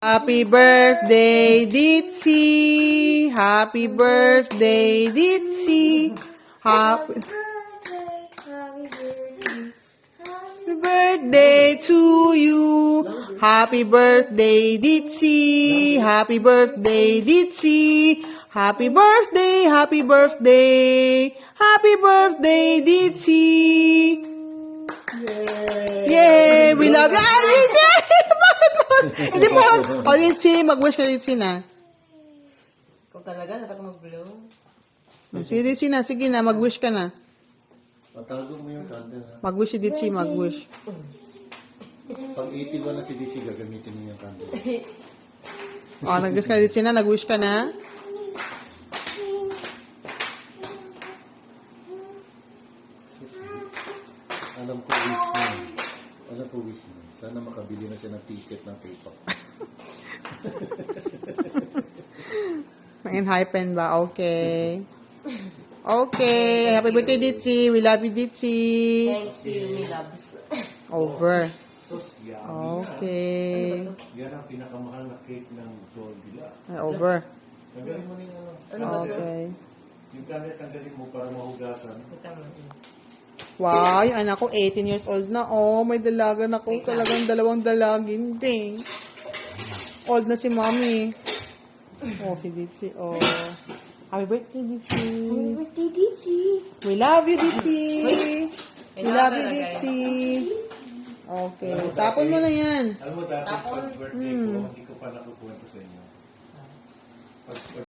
Happy birthday, Ditzy! Happy birthday, Ditzy! Happy birthday to you! Happy birthday, Ditzy! Happy birthday, Ditzy! Happy birthday, happy birthday! Happy birthday, Ditzy! Yay! We love you! Ay, hindi! Bakit mo? Hindi mo. O, Ditzy, mag-wish ka, Ditzy na. Kung talaga, natak mag-blow. Sige, Ditzy na. Sige na, mag-wish ka na. Patago mo yung candle, ha? Mag-wish si Ditzy, mag-wish. Pag 81 na si DC, gagamitin niyo yung candle. O, nag-wish ka, Ditzy na. Nag-wish ka na. Alam ko wish niya. Alam ko wish niya. Sana makabili na siya ng ticket ng K-pop. Nang-hypen ba? Okay. Okay. Happy birthday, Ditzy. We love you, Ditzy. Thank you, me loves. Over. Sus, yummy na. Okay. Yan ang pinakamahal na cake ng Goldila. Over. Tanggalin mo na yung ano. Ano ba ito? Okay. Yung candle, tanggalin mo para mahugasan. Tama. Wow, yung anak ko 18 years old na. Oh, may dalaga na ko. Talagang dalawang dalagin din. Old na si mommy. Oh, si Ditzy. Oh. Happy birthday, Ditzy. Happy birthday, Ditzy. We love you, Ditzy. We love you, Talaga, Ditzy. Okay. Tapon mo na yan. Alam mo, dati Tapon? pag birthday ko, hindi ko pa nakukwento sa inyo. Pag